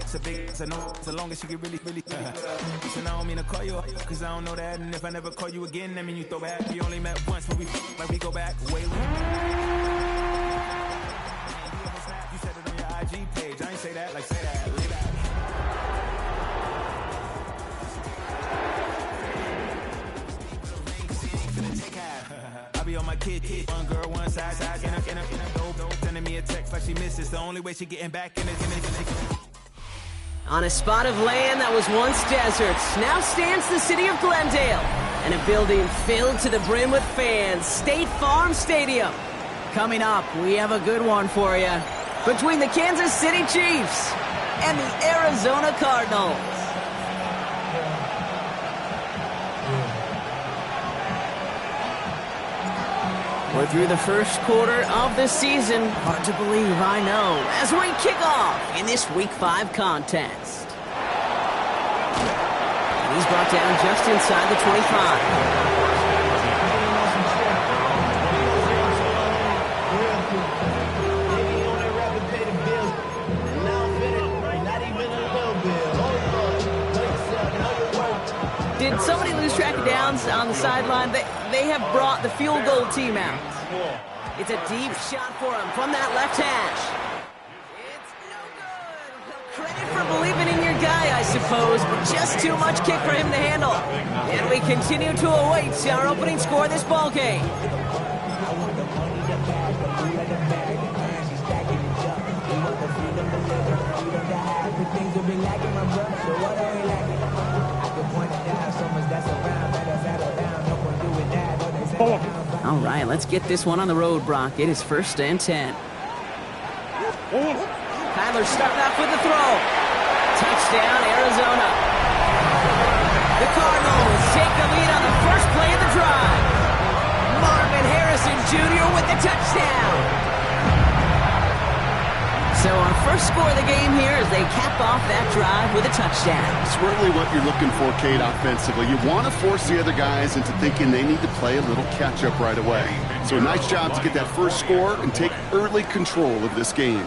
It's a big, it's a no, so long as she get really. Listen, I don't mean to call you up, cause I don't know that. And if I never call you again, that mean you throw back. We only met once, but like we go back way. You said it on your IG page. I ain't say that, like say that. Look at that. I be on my kid, one girl, one side, in a dope, sending me a text like she misses. The only way she getting back in it. On a spot of land that was once desert, now stands the city of Glendale, and a building filled to the brim with fans, State Farm Stadium. Coming up, we have a good one for you. Between the Kansas City Chiefs and the Arizona Cardinals. We're through the first quarter of the season. Hard to believe, I know, as we kick off in this Week 5 contest. And he's brought down just inside the 25. Did somebody lose track of downs on the sideline? They have brought the field goal team out. It's a deep shot for him from that left hash. It's no good. Credit for believing in your guy, I suppose, but just too much kick for him to handle. And we continue to await our opening score of this ball game. All right, let's get this one on the road, Brock. It is 1st and 10. Kyler starting off with the throw. Touchdown, Arizona. The Cardinals take the lead on the first play of the drive. Marvin Harrison Jr. with the touchdown. So our first score of the game here as they cap off that drive with a touchdown. It's really what you're looking for, Kate, offensively. You want to force the other guys into thinking they need to play a little catch-up right away. So a nice job to get that first score and take early control of this game.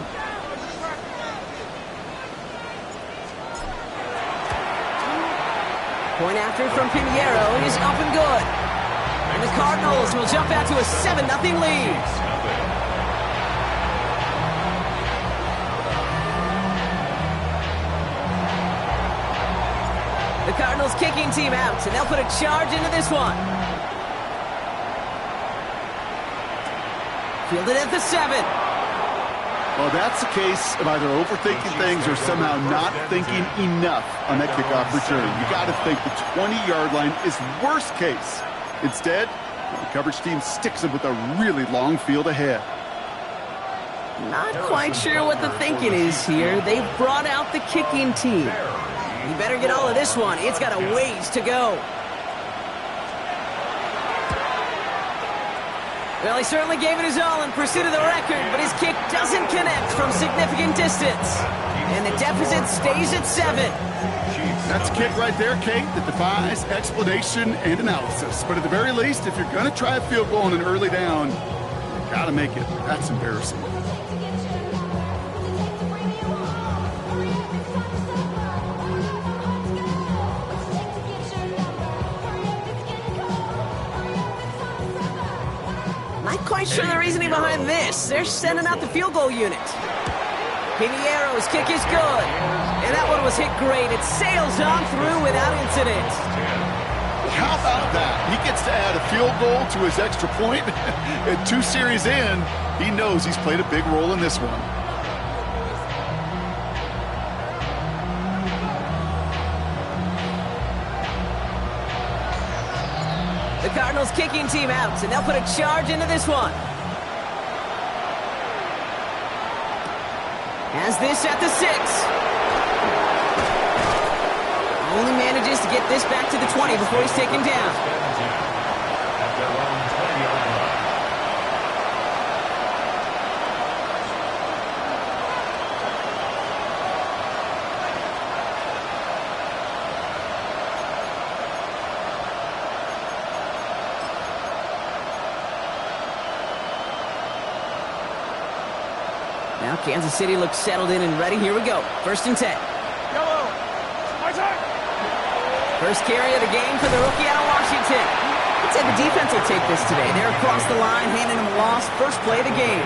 Point after from Pinheiro is up and good. And the Cardinals will jump out to a 7-0 lead. The Cardinals kicking team out, and they'll put a charge into this one. Fielded at the 7. Well, that's the case of either overthinking things or somehow not thinking enough on that kickoff return. You got to think the 20-yard line is worst case. Instead, the coverage team sticks them with a really long field ahead. Not quite sure what the thinking is here. They've brought out the kicking team. You better get all of this one. It's got a ways to go. Well, he certainly gave it his all in pursuit of the record, but his kick doesn't connect from significant distance. And the deficit stays at 7. That's a kick right there, Kate, that defies explanation and analysis. But at the very least, if you're going to try a field goal on an early down, you got to make it. That's embarrassing. Not quite sure the reasoning behind this. They're sending out the field goal unit. Pinheiro's kick is good. And that one was hit great. It sails on through without incident. How about that? He gets to add a field goal to his extra point. And 2 series in, he knows he's played a big role in this one. The Cardinals kicking team out, and they'll put a charge into this one. Has this at the 6. Only manages to get this back to the 20 before he's taken down. Now Kansas City looks settled in and ready. Here we go. 1st and 10. First carry of the game for the rookie out of Washington. I'd say the defense will take this today. They're across the line, handing him a loss. First play of the game.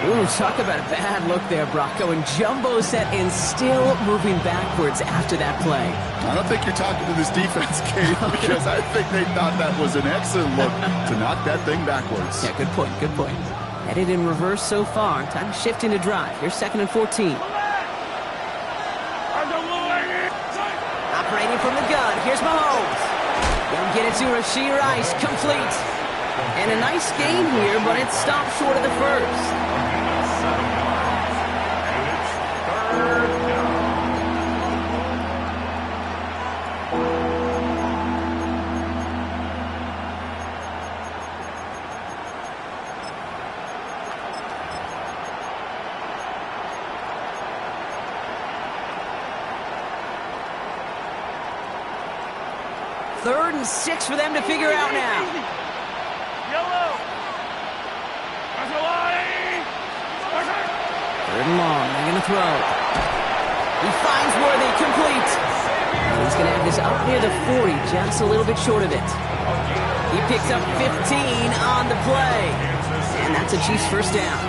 Ooh, talk about a bad look there, Brock. Going jumbo set and still moving backwards after that play. I don't think you're talking to this defense, Kate, because I think they thought that was an excellent look to knock that thing backwards. Yeah, good point, good point. Headed in reverse so far. Time to shift into drive. Here's 2nd and 14. Operating from the gun. Here's Mahomes. Gonna get it to Rashee Rice. Complete. And a nice gain here, but it stopped short of the first. Third and 6 for them to figure out now. Third and long. They're going to throw. He finds Worthy. Complete. And he's going to have this up near the 40, just a little bit short of it. He picks up 15 on the play. And that's a Chiefs first down.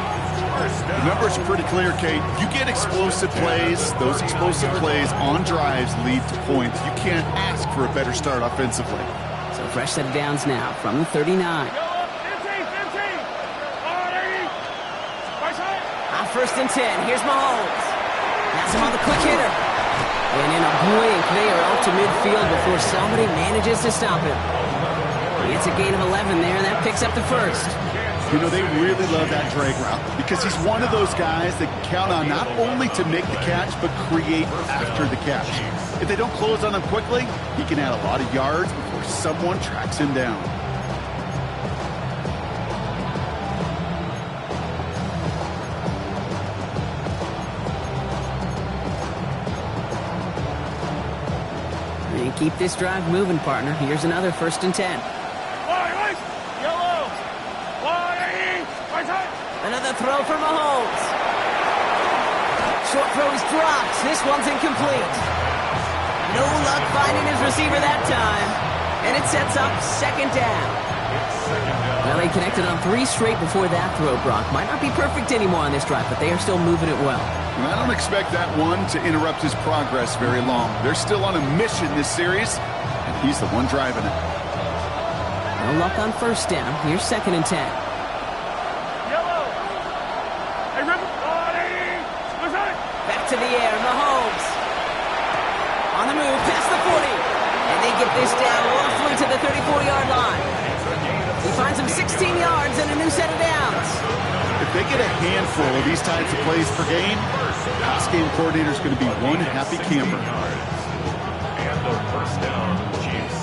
The numbers are pretty clear, Kate. You get explosive plays. Those explosive plays on drives lead to points. You can't ask for a better start offensively. So fresh set of downs now from the 39. First and 10. Here's Mahomes. That's him on the quick hitter. And in a blink, they are out to midfield before somebody manages to stop him. It's a gain of 11 there, and that picks up the first. You know, they really love that drag route because he's one of those guys that can count on not only to make the catch, but create after the catch. If they don't close on him quickly, he can add a lot of yards before someone tracks him down. Keep this drive moving, partner. Here's another 1st and 10. Another throw for Mahomes. Short throw is dropped. This one's incomplete. No luck finding his receiver that time. And it sets up 2nd down. Well, they connected on 3 straight before that throw, Brock. Might not be perfect anymore on this drive, but they are still moving it well. And I don't expect that one to interrupt his progress very long. They're still on a mission this series, and he's the one driving it. No luck on 1st down. Here's 2nd and 10. Back to the air, Mahomes. On the move, past the 40. And they get this down roughly to the 34-yard line. He finds him 16 yards and a new set of downs. If they get a handful of these types of plays per game, pass game coordinator is going to be one happy camper. And the first down, Chiefs.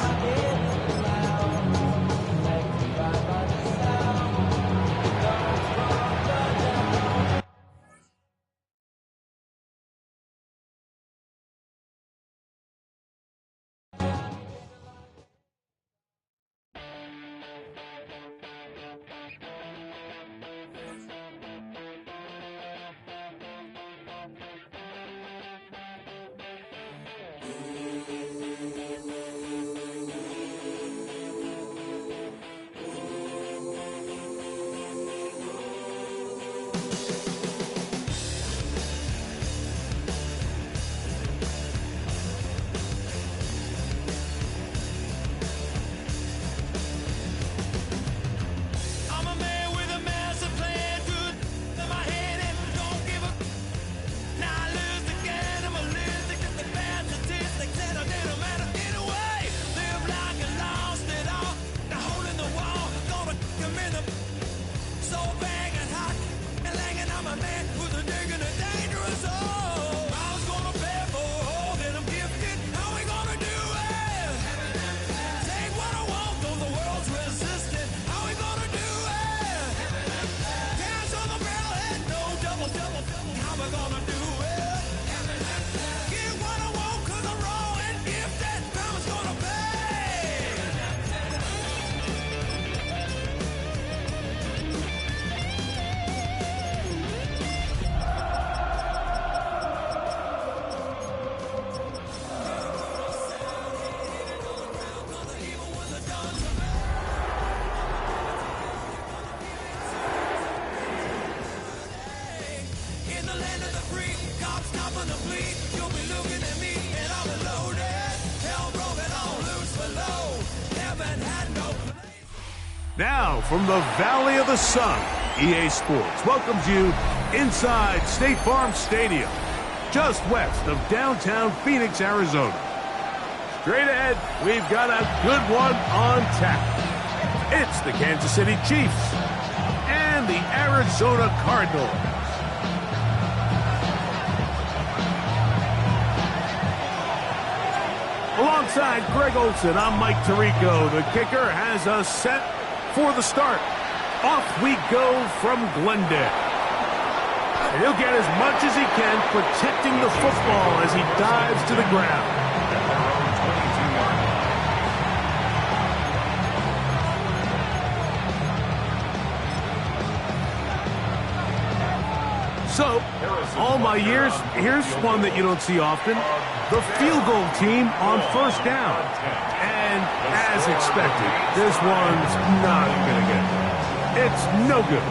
Now, from the Valley of the Sun, EA Sports welcomes you inside State Farm Stadium, just west of downtown Phoenix, Arizona. Straight ahead, we've got a good one on tap. It's the Kansas City Chiefs and the Arizona Cardinals. Alongside Greg Olson, I'm Mike Tirico. The kicker has us set for the start. Off we go from Glendale. And he'll get as much as he can, protecting the football as he dives to the ground. So, all my years, here's one that you don't see often. The field goal team on first down. And as expected, this one's not going to get it. It's no good.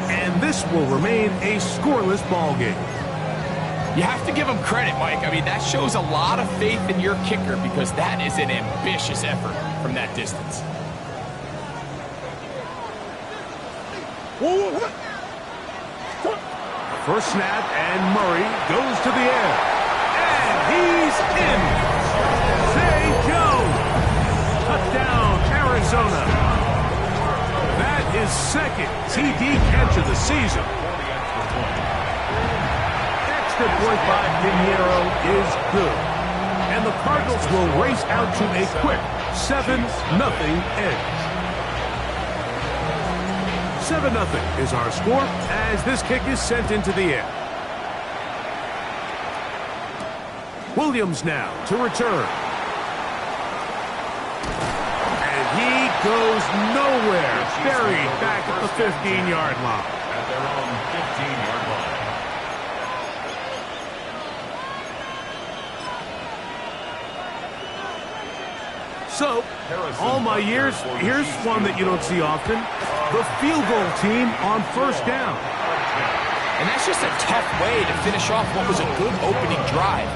And this will remain a scoreless ball game. You have to give him credit, Mike. I mean, that shows a lot of faith in your kicker because that is an ambitious effort from that distance. First snap, and Murray goes to the air. And he's in. Zay Jones. Touchdown, Arizona. That is second TD catch of the season. Extra point by Pinheiro is good. And the Cardinals will race out to a quick 7-0 edge. 7-0 is our score as this kick is sent into the air. Williams now to return. And he goes nowhere. Buried back at the 15-yard line. At their own 15-yard line. So, all my years, here's one that you don't see often. The field goal team on first down. And that's just a tough way to finish off what was a good opening drive.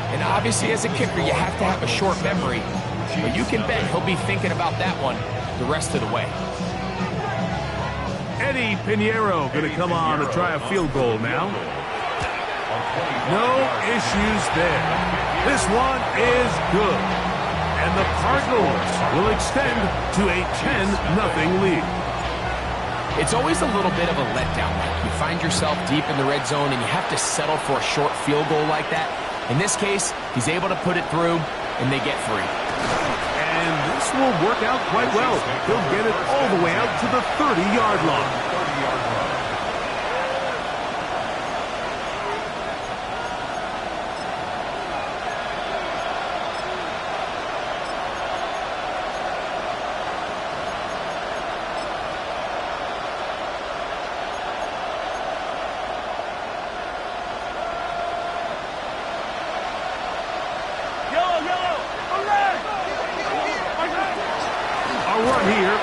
And obviously, as a kicker, you have to have a short memory. But you can bet he'll be thinking about that one the rest of the way. Eddie Pinheiro going to come on to try a field goal now. No issues there. This one is good. And the Cardinals will extend to a 10-0 lead. It's always a little bit of a letdown. You find yourself deep in the red zone and you have to settle for a short field goal like that. In this case, he's able to put it through and they get free. And this will work out quite well. He'll get it all the way out to the 30-yard line.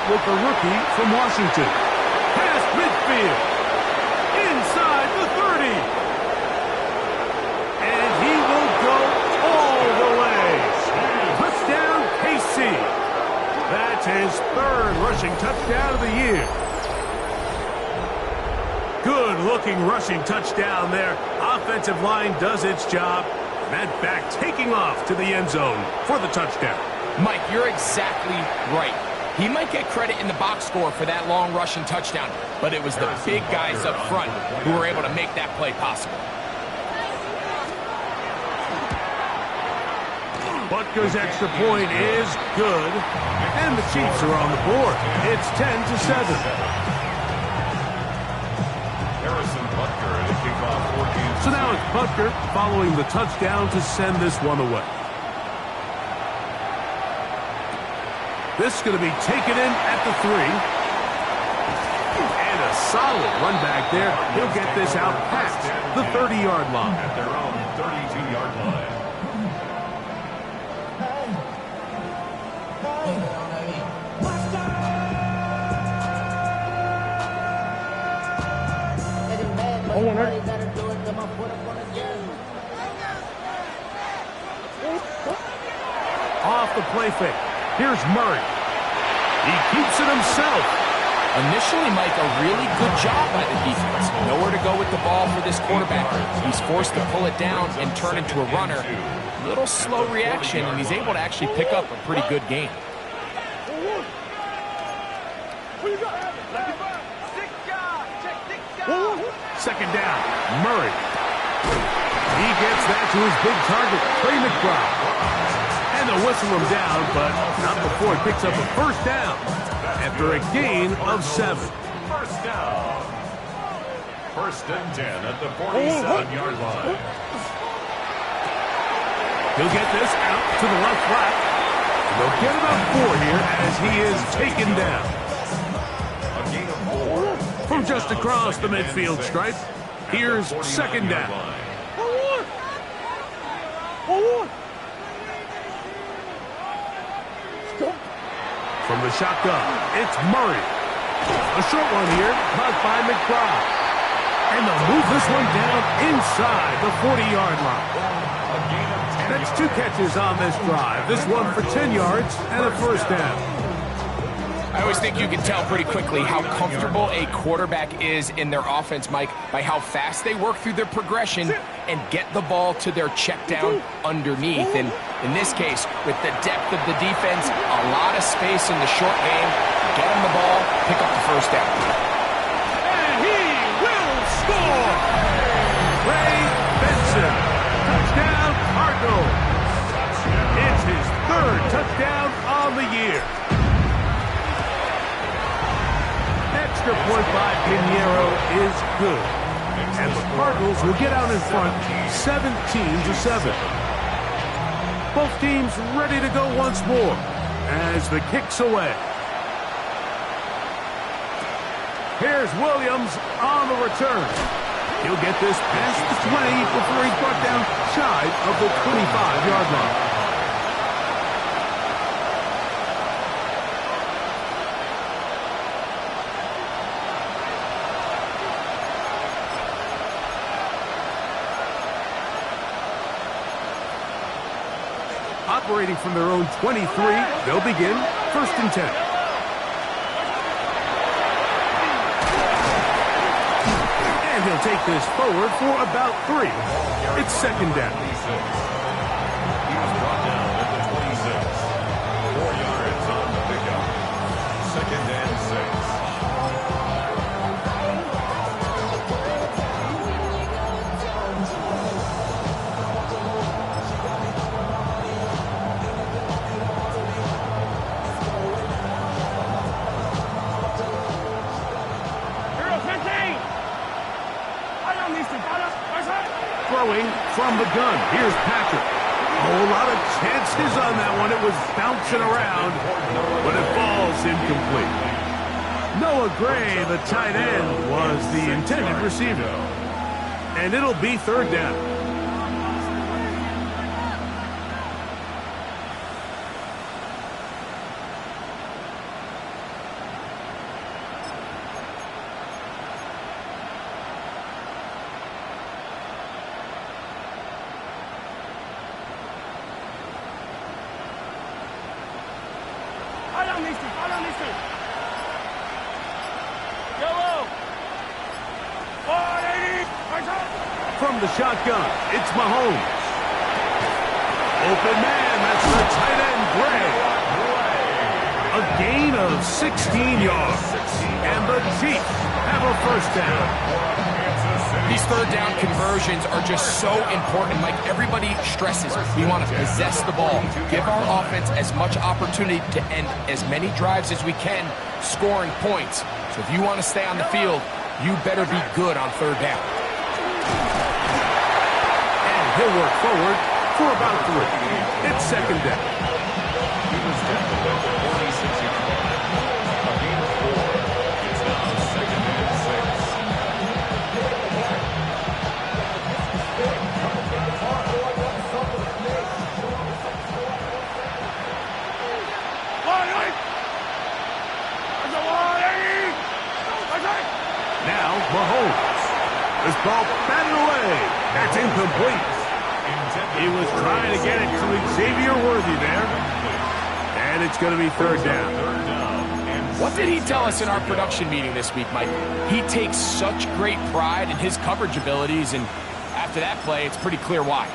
With the rookie from Washington. Past midfield. Inside the 30. And he will go all the way. Touchdown, KC. That's his third rushing touchdown of the year. Good-looking rushing touchdown there. Offensive line does its job. That back taking off to the end zone for the touchdown. Mike, you're exactly right. He might get credit in the box score for that long rushing touchdown, but it was the big guys up front who were able to make that play possible. Butker's extra point is good, and the Chiefs are on the board. It's 10-7. So now it's Butker following the touchdown to send this one away. This is going to be taken in at the 3. And a solid run back there. He'll get this out past the 30-yard line. At their own 32-yard line. Off the play fake. Here's Murray. He keeps it himself. Initially, Mike, a really good job by the defense. Nowhere to go with the ball for this quarterback. He's forced to pull it down and turn into a runner. Little slow reaction, and he's able to actually pick up a pretty good gain. Second down, Murray. He gets that to his big target, Trey McBride. And they'll whistle him down, but not before he picks up a first down after a gain of 7. First down. First and 10 at the 47-yard line. He'll get this out to the left flat. They'll get about 4 here as he is taken down. A gain of 4. From just across the midfield stripe, here's second down. From the shotgun, it's Murray. A short one here, caught by McBride. And they'll move this one down inside the 40-yard line. That's 2 catches on this drive. This one for 10 yards and a first down. I always think you can tell pretty quickly how comfortable a quarterback is in their offense, Mike, by how fast they work through their progression and get the ball to their check down underneath. And in this case, with the depth of the defense, a lot of space in the short game, get him the ball, pick up the first down. And he will score! Ray Benson, touchdown Cardinals. It's his 3rd touchdown on the year. Extra point by Pinheiro is good. And the Cardinals will get out in front 17-7. Both teams ready to go once more as the kick's away. Here's Williams on the return. He'll get this past the 20 before he's brought down shy of the 25-yard line. Operating from their own 23, they'll begin 1st and 10. And he'll take this forward for about 3. It's second down. He was brought down at the 26. 4 yards on the pickup. Second and 6. Throwing from the gun. Here's Patrick. A whole lot of chances on that one. It was bouncing around, but it falls incomplete. Noah Gray, the tight end, was the intended receiver. And it'll be 3rd down. From the shotgun, it's Mahomes. Open man, that's the tight end, Gray. A gain of 16 yards. And the Chiefs have a first down. These 3rd down conversions are just so important. Like everybody stresses, we want to possess the ball, give our offense as much opportunity to end as many drives as we can, scoring points. So if you want to stay on the field, you better be good on 3rd down. And he'll work forward for about 3. It's second down. He was tackled at the 46-yard line. A gain of 4. It's now second and 6. Now Mahomes. This ball batted away. That's incomplete. He was trying to get it to Xavier Worthy there. And it's going to be 3rd down. 3rd down and What did he tell us in our production meeting this week, Mike? He takes such great pride in his coverage abilities, and after that play, it's pretty clear why.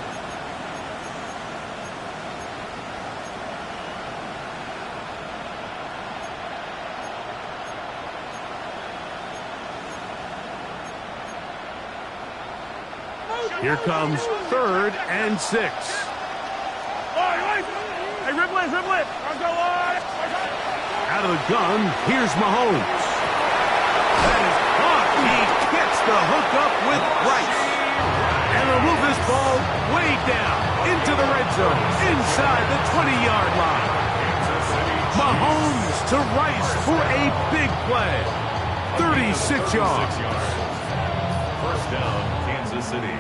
Here comes 3rd and 6. Hey, ribble it. Out of the gun, here's Mahomes. That is caught. He gets the hook up with Rice. And they'll move this ball way down into the red zone, inside the 20-yard line. Mahomes to Rice for a big play. 36 yards. First down, Kansas City.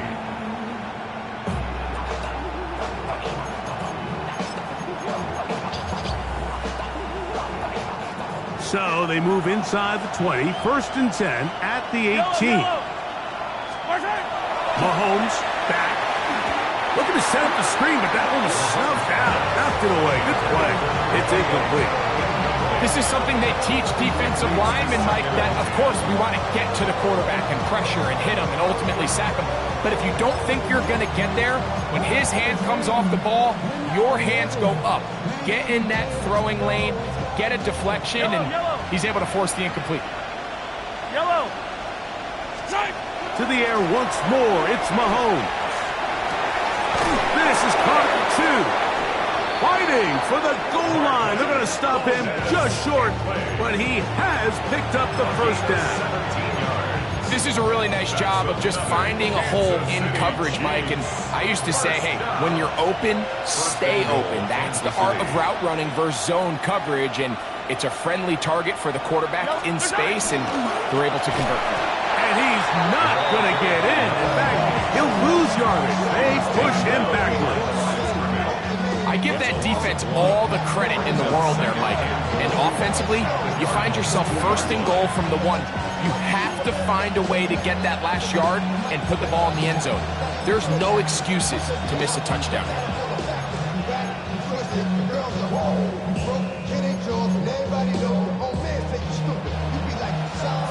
So they move inside the 20, 1st and 10 at the 18. Mahomes back. Looking to set up the screen, but that one was snuffed out. Knocked it away. Good play. It's incomplete. This is something they teach defensive linemen, Mike, that, of course, we want to get to the quarterback and pressure and hit him and ultimately sack him. But if you don't think you're going to get there, when his hand comes off the ball, your hands go up. Get in that throwing lane, get a deflection, and he's able to force the incomplete. To the air once more, it's Mahomes. This is caught at 2. Fighting for the goal line. They're going to stop him just short, but he has picked up the first down. This is a really nice job of just finding a hole in coverage, Mike. And I used to say, hey, when you're open, stay open. That's the art of route running versus zone coverage, and it's a friendly target for the quarterback in space, and they're able to convert. And he's not going to get in. In fact, he'll lose yardage. They push him backwards. I give that defense all the credit in the world there, Mike. And offensively, you find yourself 1st and goal from the 1. You have to find a way to get that last yard and put the ball in the end zone. There's no excuses to miss a touchdown.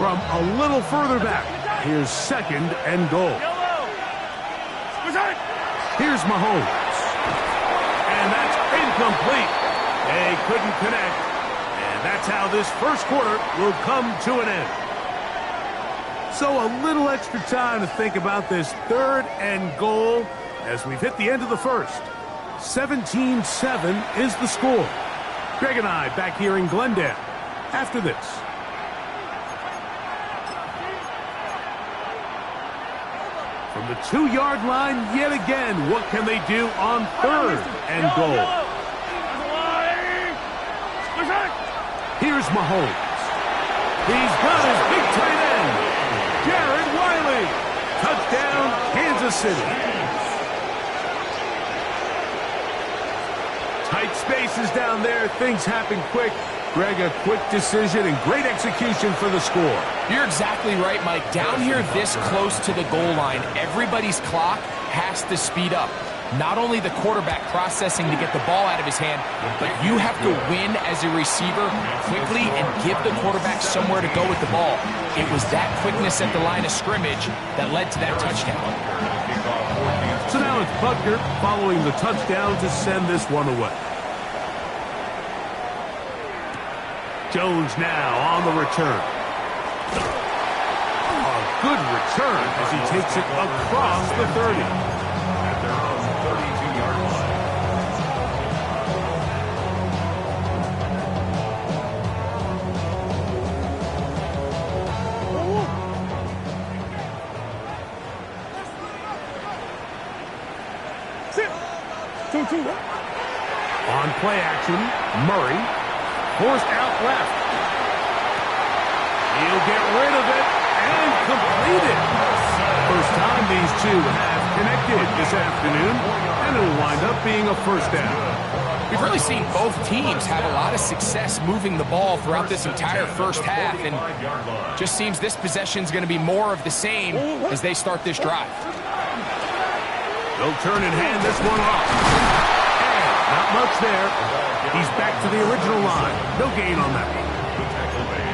From a little further back, here's 2nd and goal. Here's Mahomes. And that's incomplete. They couldn't connect. And that's how this first quarter will come to an end. So a little extra time to think about this 3rd and goal as we've hit the end of the first. 17-7 is the score. Greg and I back here in Glendale after this. From the 2-yard line yet again, what can they do on 3rd and goal? Here's Mahomes. He's got his big tight end, Jared Wiley. Touchdown, Kansas City. Tight spaces down there. Things happen quick. Greg, a quick decision and great execution for the score. You're exactly right, Mike. Down here this close to the goal line, everybody's clock has to speed up. Not only the quarterback processing to get the ball out of his hand, but you have to win as a receiver quickly and give the quarterback somewhere to go with the ball. It was that quickness at the line of scrimmage that led to that touchdown. So now it's Butker following the touchdown to send this one away. Jones now on the return. A good return as he takes it across the 30. At their own 32-yard line. On play action, Murray forced out left. He'll get rid of it and complete it. First time these two have connected this afternoon, and it'll wind up being a first down. We've really seen both teams have a lot of success moving the ball throughout this entire first half, and just seems this possession's going to be more of the same as they start this drive. They'll turn and hand this one off. And not much there. He's back to the original line. No gain on that one.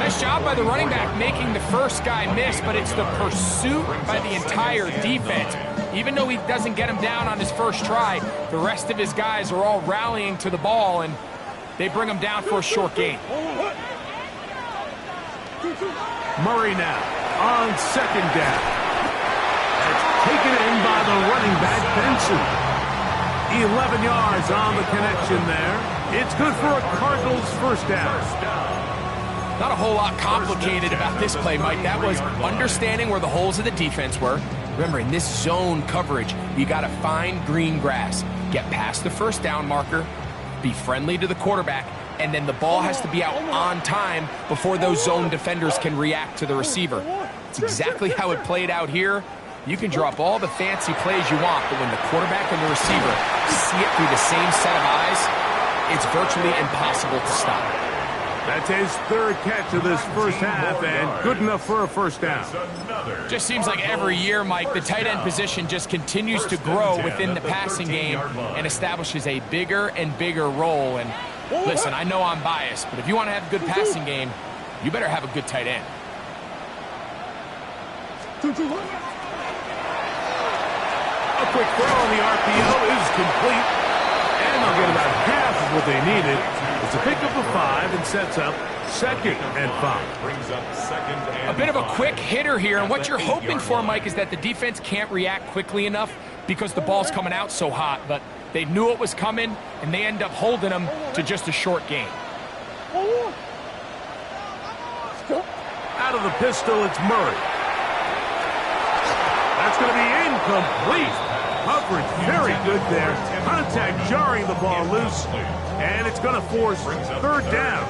Nice job by the running back making the first guy miss, but it's the pursuit by the entire defense. Even though he doesn't get him down on his first try, the rest of his guys are all rallying to the ball, and they bring him down for a short gain. Murray now on second down. That's taken in by the running back, Benson. 11 yards on the connection there. It's good for a Cardinals first down. Not a whole lot complicated about this play, Mike. That was understanding where the holes of the defense were. Remember, in this zone coverage, you got to find green grass, get past the first down marker, be friendly to the quarterback, and then the ball has to be out on time before those zone defenders can react to the receiver. It's exactly how it played out here. You can drop all the fancy plays you want, but when the quarterback and the receiver see it through the same set of eyes, it's virtually impossible to stop. That's his third catch of this first half, and good enough for a first down. Just seems like every year, Mike, the tight end position just continues to grow within the passing game and establishes a bigger and bigger role. And listen, I know I'm biased, but if you want to have a good passing game, you better have a good tight end. A quick throw on the RPO is complete, and they'll get about half of what they needed. It's a pickup of 5 and sets up 2nd and 5. A bit of a quick hitter here, and what you're hoping for, Mike, is that the defense can't react quickly enough because the ball's coming out so hot, but they knew it was coming, and they end up holding them to just a short gain. Out of the pistol, it's Murray. That's going to be incomplete. Coverage very good there. Contact jarring the ball loose, and it's going to force third down.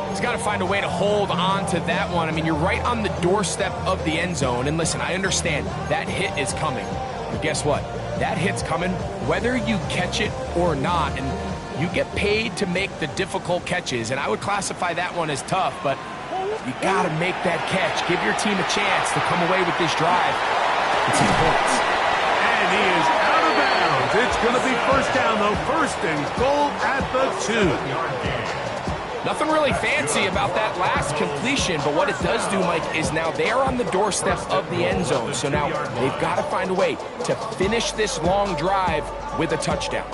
He's got to find a way to hold on to that one. I mean, you're right on the doorstep of the end zone, and listen, I understand that hit is coming, but guess what? That hit's coming whether you catch it or not, and you get paid to make the difficult catches, and I would classify that one as tough, but you got to make that catch. Give your team a chance to come away with this drive with some points. And he is out of bounds. It's going to be first down, though. First and goal at the 2. Nothing really fancy about that last completion, but what it does do, Mike, is now they're on the doorstep of the end zone. So now they've got to find a way to finish this long drive with a touchdown.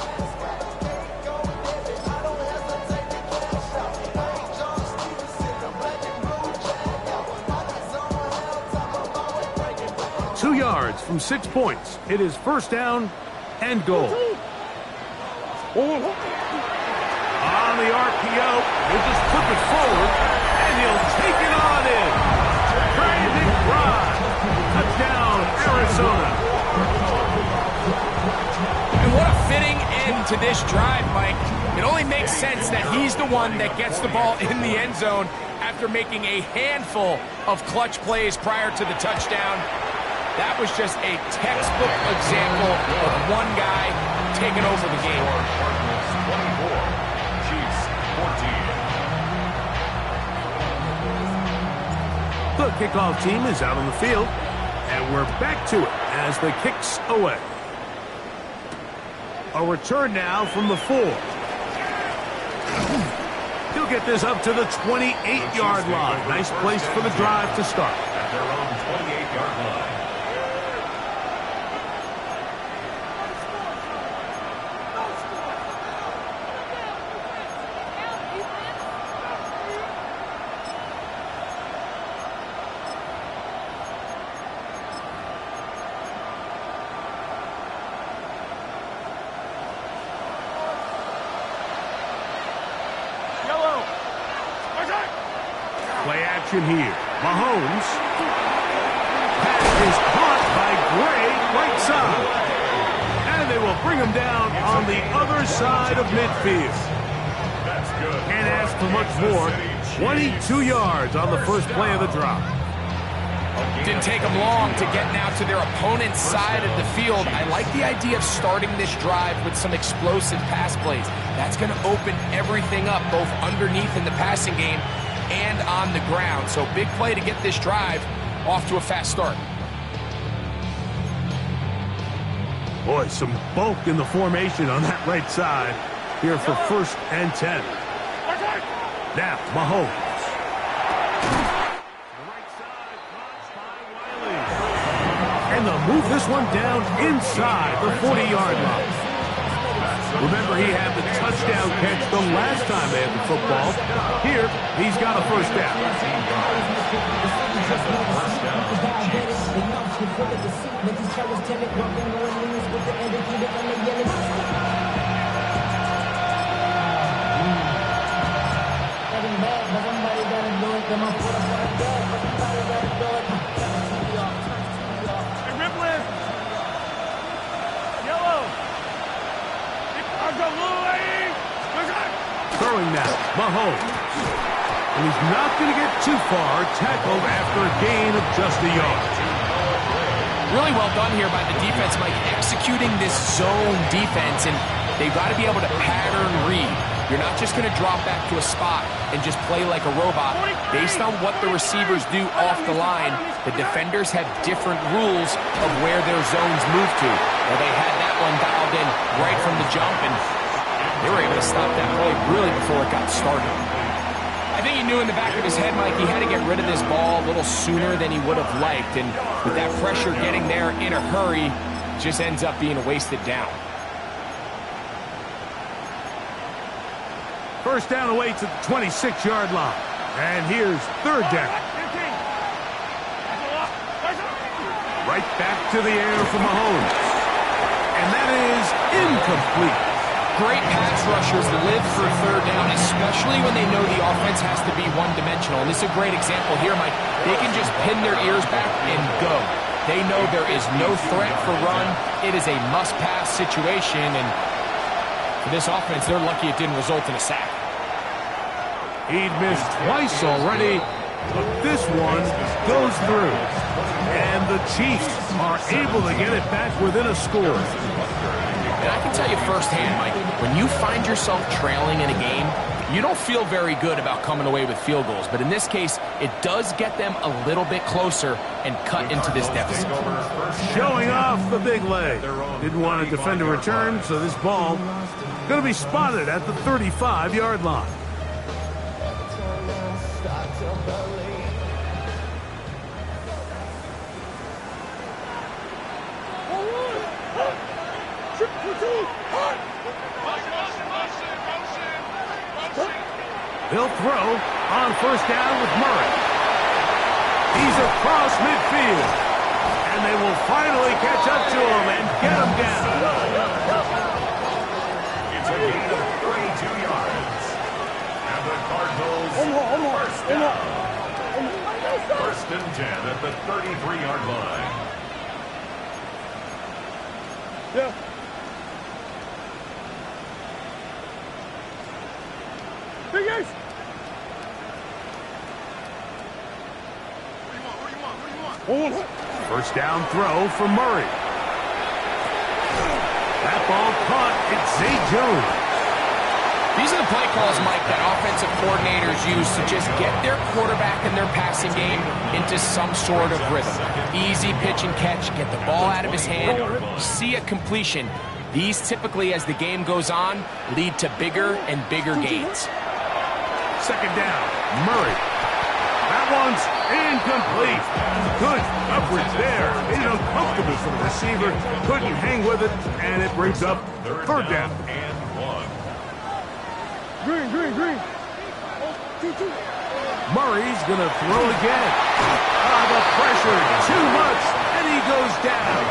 Yards from 6 points. It is first down and goal. On the RPO, he'll just flip it forward, and he'll take it on in. Brandon Drive. Touchdown, Arizona. And what a fitting end to this drive, Mike. It only makes sense that he's the one that gets the ball in the end zone after making a handful of clutch plays prior to the touchdown. That was just a textbook example of one guy taking over the game. The kickoff team is out on the field, and we're back to it as the kick's away. A return now from the 4. He'll get this up to the 28-yard line. Nice place for the drive to start. At their own 28-yard line. Play action here. Mahomes. Pass is caught by Gray, right side. And they will bring him down on the other side of midfield. Can't ask for much more. 22 yards on the first play of the drive. Didn't take them long to get now to their opponent's side of the field. I like the idea of starting this drive with some explosive pass plays. That's going to open everything up, both underneath in the passing game and on the ground. So big play to get this drive off to a fast start. Boy, some bulk in the formation on that right side here for 1st and 10. Now, Mahomes. move this one down inside the 40-yard line. Remember, he had the touchdown catch the last time they had the football. Here, he's got a first down. Throwing now, Mahomes. And he's not going to get too far, tackled after a gain of just a yard. Really well done here by the defense, Mike, executing this zone defense, and they've got to be able to pattern read. You're not just going to drop back to a spot and just play like a robot. Based on what the receivers do off the line, the defenders have different rules of where their zones move to. Well, they had that one dialed in right from the jump, and they were able to stop that play really before it got started. I think he knew in the back of his head, Mike, he had to get rid of this ball a little sooner than he would have liked. And with that pressure getting there in a hurry, it just ends up being a wasted down. First down away to the 26-yard line. And here's third down. Right back to the air for Mahomes. And that is incomplete. Great pass rushers live for third down, especially when they know the offense has to be one-dimensional. And this is a great example here, Mike. They can just pin their ears back and go. They know there is no threat for run. It is a must-pass situation, and for this offense, they're lucky it didn't result in a sack. He'd missed twice already, but this one goes through. And the Chiefs are able to get it back within a score. And I can tell you firsthand, Mike, when you find yourself trailing in a game, you don't feel very good about coming away with field goals. But in this case, it does get them a little bit closer and cut into this deficit. Showing off the big leg. Didn't want to defend a return, so this ball going to be spotted at the 35-yard line. He'll throw on first down with Murray. He's across midfield. And they will finally catch up to him and get him down. It's a gain of 32 yards. And the Cardinals first down. First and 10 at the 33-yard line. Yeah. Hey, guys. First down throw for Murray. That ball caught. It's Zay Jones. These are the play calls, Mike, that offensive coordinators use to just get their quarterback and their passing game into some sort of rhythm. Easy pitch and catch, get the ball out of his hand, see a completion. These typically, as the game goes on, lead to bigger and bigger gains. Second down, Murray. That one's incomplete. Good coverage there. Made it uncomfortable for the receiver. Couldn't hang with it, and it brings up third down. And 1. Green. Murray's going to throw again. The pressure, too much, and he goes down.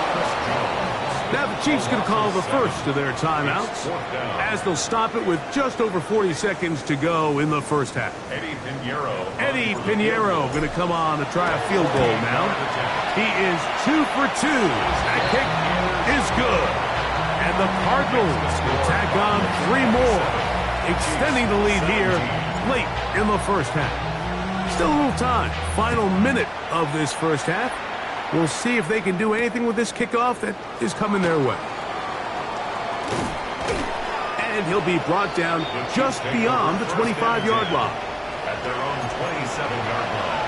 Now the Chiefs going to call the first of their timeouts, as they'll stop it with just over 40 seconds to go in the first half. Eddie Pinheiro going to come on to try a field goal now. He is 2 for 2. That kick is good. And the Cardinals will tack on 3 more, extending the lead here late in the first half. Still a little time. Final minute of this first half. We'll see if they can do anything with this kickoff that is coming their way. And he'll be brought down just beyond the 25-yard line. At their own 27-yard line.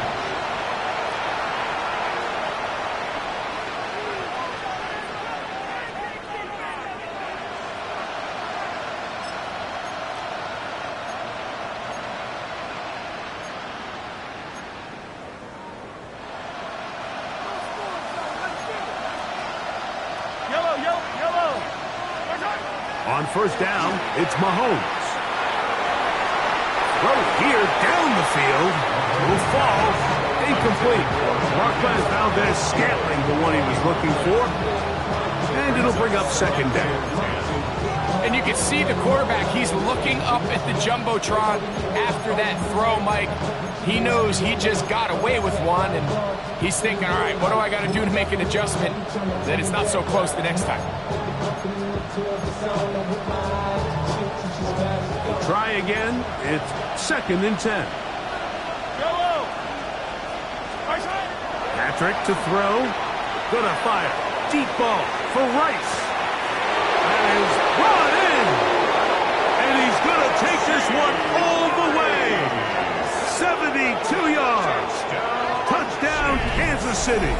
On first down, it's Mahomes. Throw here down the field. Will fall. Incomplete. Marquez Valdez-Scantling, the one he was looking for. And it'll bring up second down. And you can see the quarterback, he's looking up at the Jumbotron after that throw, Mike. He knows he just got away with one, and he's thinking, all right, what do I got to do to make an adjustment that it's not so close the next time? We'll try again. It's 2nd and 10. Patrick to throw. Gonna fire. Deep ball for Rice. That is brought in. And he's gonna take this one all the way. 72 yards. Touchdown, Kansas City.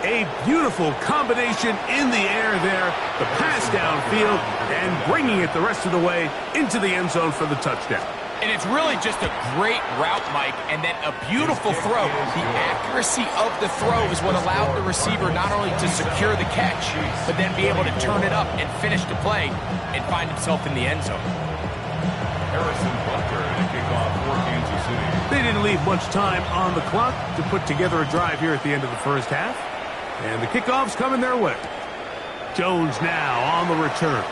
A beautiful combination in the air there. The pass downfield and bringing it the rest of the way into the end zone for the touchdown. And it's really just a great route, Mike, and then a beautiful throw. The accuracy of the throw is what allowed the receiver not only to secure the catch, but then be able to turn it up and finish the play and find himself in the end zone. Harrison Butker to kick off for Kansas City. They didn't leave much time on the clock to put together a drive here at the end of the first half. And the kickoff's coming their way. Jones now on the return.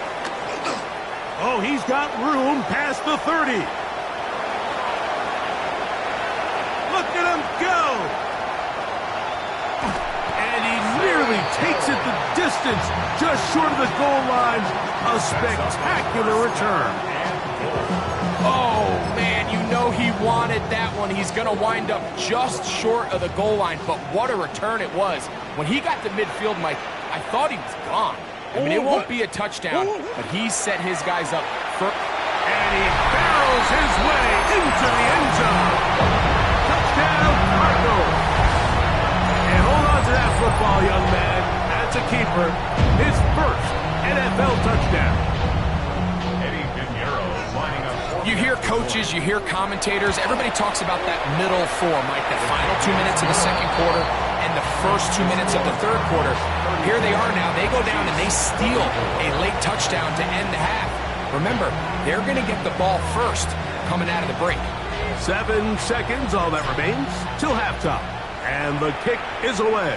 Oh, he's got room past the 30. Look at him go! And he nearly takes it the distance, just short of the goal line. A spectacular return. Oh, man, you know he wanted that one. He's going to wind up just short of the goal line, but what a return it was. When he got to midfield, Mike, I thought he was gone. I mean, it won't be a touchdown, but he set his guys up for... And he barrels his way into the end zone. Touchdown, Cardinals. And hold on to that football, young man. That's a keeper. His first NFL touchdown. You hear coaches, you hear commentators, everybody talks about that middle four, Mike, the final 2 minutes of the second quarter and the first 2 minutes of the third quarter. Here they are now. They go down and they steal a late touchdown to end the half. Remember, they're going to get the ball first coming out of the break. 7 seconds, all that remains, till halftime. And the kick is away.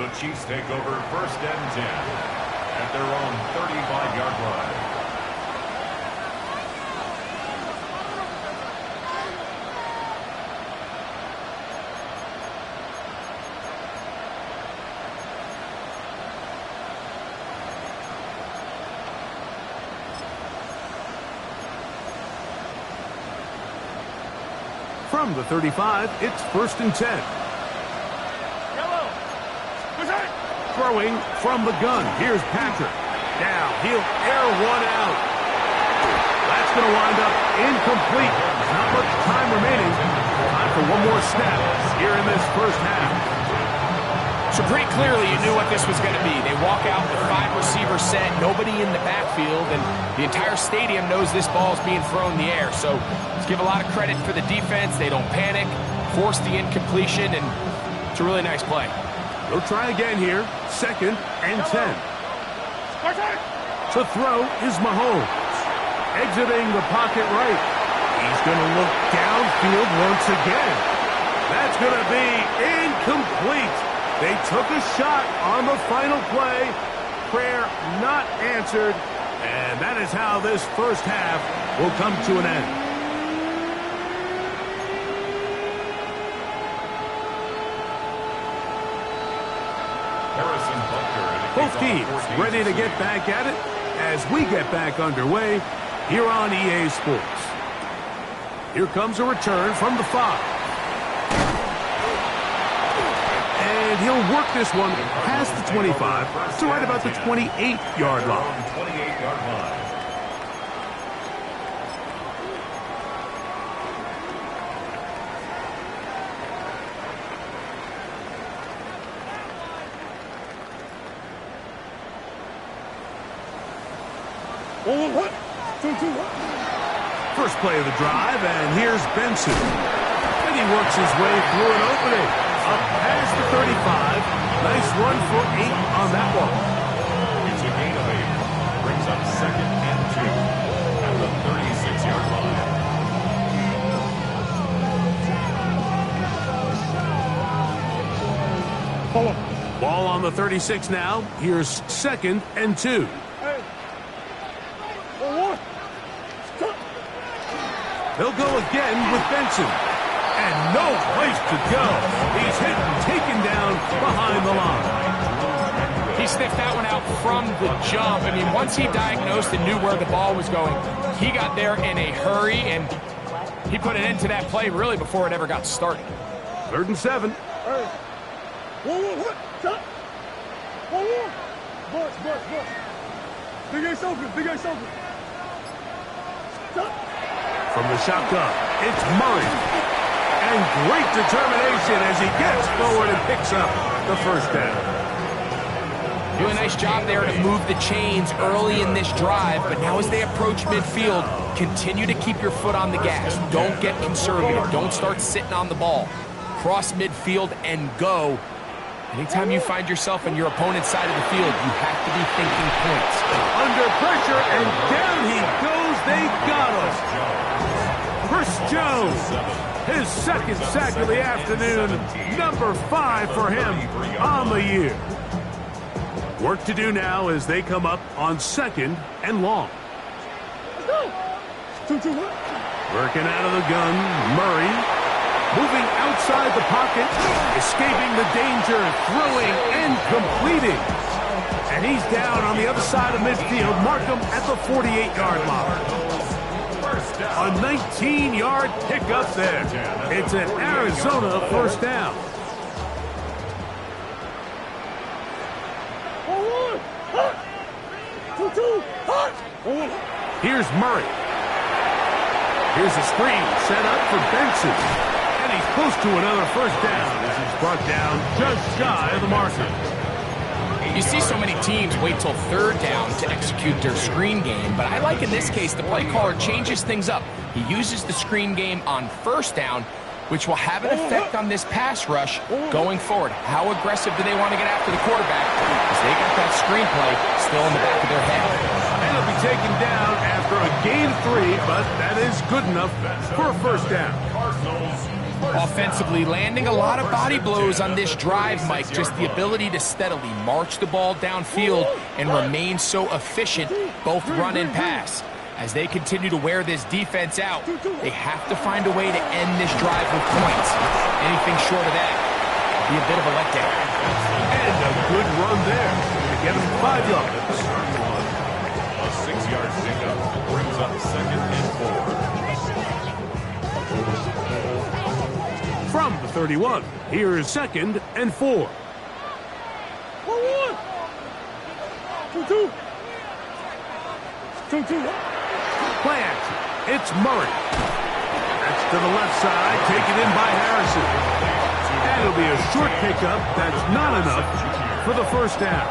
The Chiefs take over 1st and 10. At their own 35-yard line. From the 35, it's 1st and 10. Throwing from the gun. Here's Patrick. Now he'll air one out. That's going to wind up incomplete. Not much time remaining. Time for one more snap here in this first half. So pretty clearly you knew what this was going to be. They walk out with 5 receivers set, nobody in the backfield, and the entire stadium knows this ball is being thrown in the air. So let's give a lot of credit for the defense. They don't panic, force the incompletion, and it's a really nice play. They'll try again here. 2nd and 10. To throw is Mahomes. Exiting the pocket right. He's going to look downfield once again. That's going to be incomplete. They took a shot on the final play. Prayer not answered. And that is how this first half will come to an end. Both teams ready to get back at it as we get back underway here on EA Sports. Here comes a return from the 5. And he'll work this one past the 25 to right about the 28-yard line. 28-yard line. First play of the drive, and here's Benson. And he works his way through an opening. A up past the 35. Nice run for 8 on that one. It's a gain of 8. Brings up 2nd and 2 at the 36-yard line. Ball on the 36 now. Here's 2nd and 2. They'll go again with Benson. And no place to go. He's hit and taken down behind the line. He sniffed that one out from the jump. I mean, once he diagnosed and knew where the ball was going, he got there in a hurry, and he put an end to that play really before it ever got started. 3rd and 7. From the shotgun, it's Murray. And great determination as he gets forward and picks up the first down. Do a nice job there to move the chains early in this drive, but now as they approach midfield, continue to keep your foot on the gas. Don't get conservative. Don't start sitting on the ball. Cross midfield and go. Anytime you find yourself on your opponent's side of the field, you have to be thinking points. Under pressure, and down he goes. They got him. Chris Jones, his 2nd sack of the afternoon, number 5 for him on the year. Work to do now as they come up on 2nd and long. Working out of the gun, Murray. Moving outside the pocket, escaping the danger, throwing and completing. And he's down on the other side of midfield. Mark him at the 48-yard line. A 19-yard pickup there. It's an Arizona first down. Here's Murray. Here's a screen set up for Benson. And he's close to another first down as he's brought down just shy of the marker. You see so many teams wait till 3rd down to execute their screen game, but I like in this case the play caller changes things up. He uses the screen game on 1st down, which will have an effect on this pass rush going forward. How aggressive do they want to get after the quarterback? Because they got that screen play still in the back of their head. And it'll be taken down after a gain of 3, but that is good enough for a first down. Offensively, landing a lot of body blows on this drive, Mike. Just the ability to steadily march the ball downfield and remain so efficient, both run and pass. As they continue to wear this defense out, they have to find a way to end this drive with points. Anything short of that would be a bit of a letdown. And a good run there to get him 5 yards. A 6-yard pickup brings up 2nd and 4. From the 31, here is 2nd and 4. Play action. It's Murray. That's to the left side, taken in by Harrison. And it'll be a short pickup. That's not enough for the first down.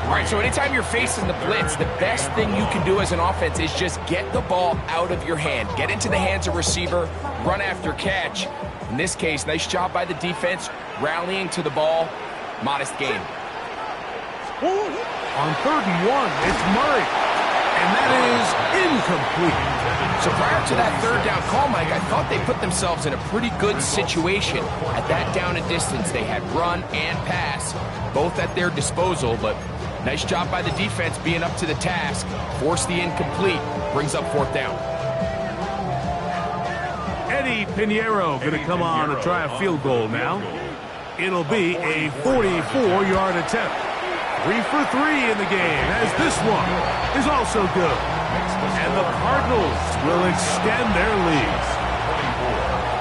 All right, so anytime you're facing the blitz, the best thing you can do as an offense is just get the ball out of your hand. Get into the hands of receiver, run after catch. In this case, nice job by the defense, rallying to the ball. Modest gain. On 3rd and 1, it's Murray. And that is incomplete. So prior to that 3rd down call, Mike, I thought they put themselves in a pretty good situation. At that down and distance, they had run and pass, both at their disposal, but nice job by the defense being up to the task. Force the incomplete, brings up 4th down. Eddie Pinheiro going to come on and try a field goal now. It'll be a 44-yard attempt. 3 for 3 in the game, as this one is also good. And the Cardinals will extend their lead.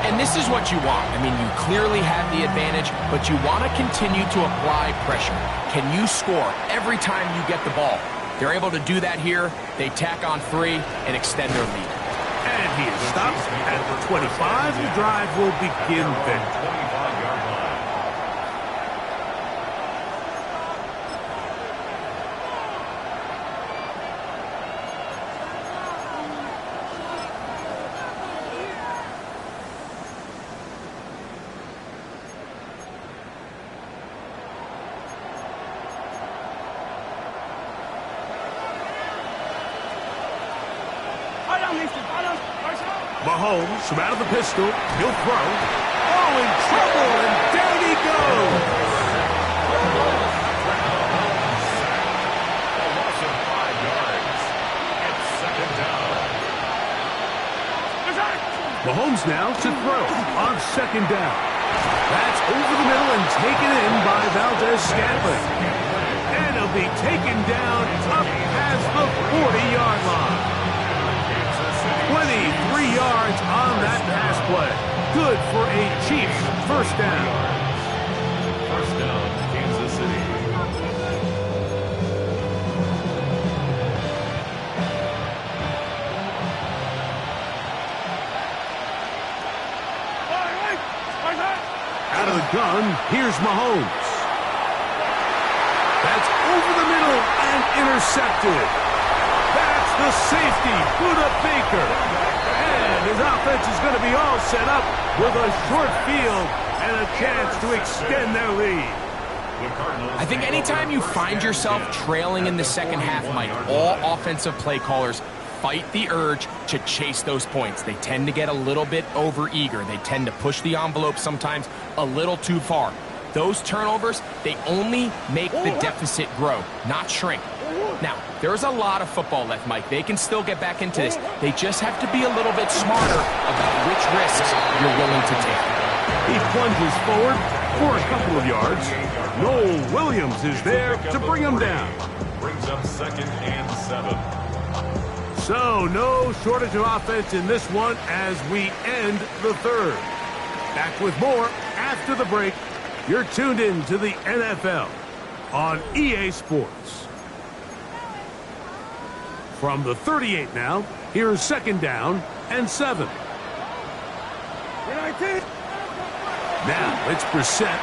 And this is what you want. I mean, you clearly have the advantage, but you want to continue to apply pressure. Can you score every time you get the ball? They're able to do that here. They tack on 3 and extend their lead. And he is stopped at the 25. The drive will begin there. Mahomes from out of the pistol. He'll throw. Oh, in trouble, and down he goes. A loss of 5 yards. It's second down. Mahomes now to throw on second down. That's over the middle and taken in by Valdez-Scantling. And he'll be taken down up past the 40-yard line. 23 yards on that pass play. Good for a Chiefs first down. First down, Kansas City. Out of the gun, here's Mahomes. That's over the middle and intercepted. That's the safety, Buda Baker. And his offense is going to be all set up with a short field and a chance to extend their lead. I think anytime you find yourself trailing in the second half, Mike, all offensive play callers fight the urge to chase those points. They tend to get a little bit overeager. They tend to push the envelope sometimes a little too far. Those turnovers, they only make the deficit grow, not shrink. Now, there's a lot of football left, Mike. They can still get back into this. They just have to be a little bit smarter about which risks you're willing to take. He plunges forward for a couple of yards. Noel Williams is there to bring him down. Brings up second and 7. So, no shortage of offense in this one as we end the third. Back with more after the break. You're tuned in to the NFL on EA Sports. From the 38 now, here's second down and 7. Now, it's Brissett.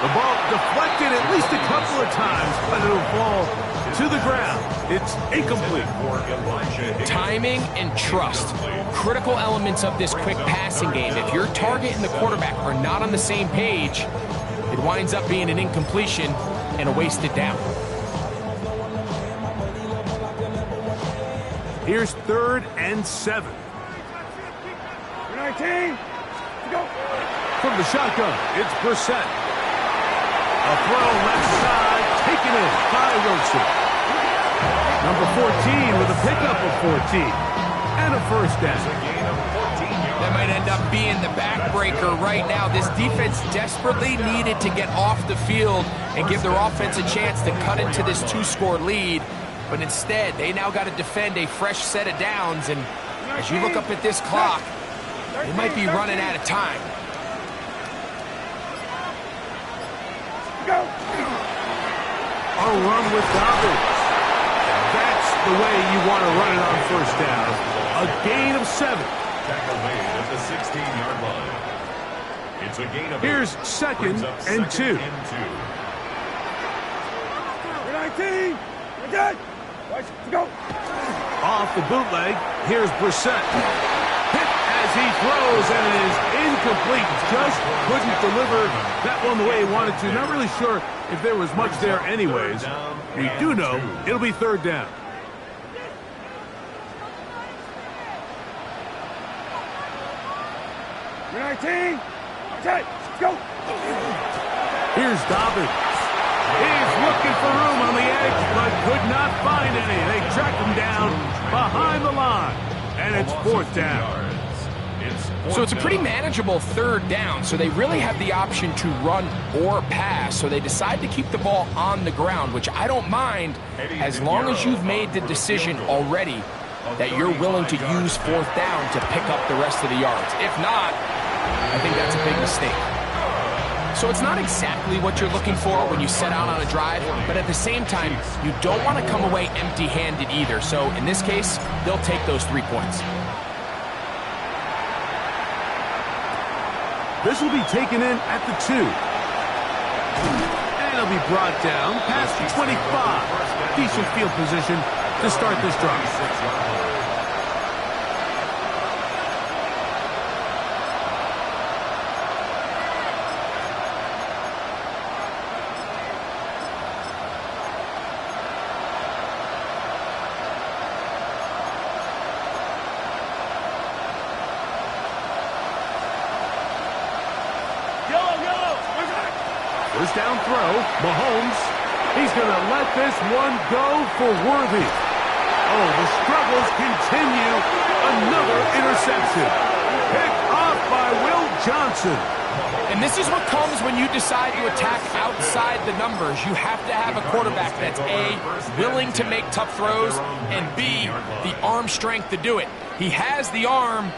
The ball deflected at least a couple of times, but it'll fall to the ground. It's incomplete. Timing and trust, critical elements of this quick passing game. If your target and the quarterback are not on the same page, it winds up being an incompletion and a wasted down. Here's third and 7. From the shotgun, it's Brissett. A throw left side, taken in by Wilson. Number 14 with a pickup of 14. And a first down. That might end up being the backbreaker right now. This defense desperately needed to get off the field and give their offense a chance to cut into this 2-score lead. But instead, they now got to defend a fresh set of downs. And as you look up at this clock, they might be running out of time. A run with Dobbins. That's the way you want to run it on first down. A gain of 7. Tackle made at the 16-yard line. It's a gain of 8. Here's second and 2. Off the bootleg, here's Brissett. Hit as he throws, and it is incomplete. Just couldn't deliver that one the way he wanted to. Not really sure if there was much there anyways. We do know it'll be third down. Here's Dobbins. He's looking for room on the edge, but could not find any. They track him down behind the line, and it's fourth down. So it's a pretty manageable third down, so they really have the option to run or pass, so they decide to keep the ball on the ground, which I don't mind as long as you've made the decision already that you're willing to use fourth down to pick up the rest of the yards. If not, I think that's a big mistake. So it's not exactly what you're looking for when you set out on a drive, but at the same time, you don't want to come away empty-handed either. So in this case, they'll take those 3 points. This will be taken in at the 2. And it'll be brought down past the 25. Decent field position to start this drive. First down throw. Mahomes. He's going to let this one go for Worthy. Oh, the struggles continue. Another interception. Picked off by Will Johnson. And this is what comes when you decide to attack outside the numbers. You have to have a quarterback that's A, willing to make tough throws, and B, the arm strength to do it. He has the arm,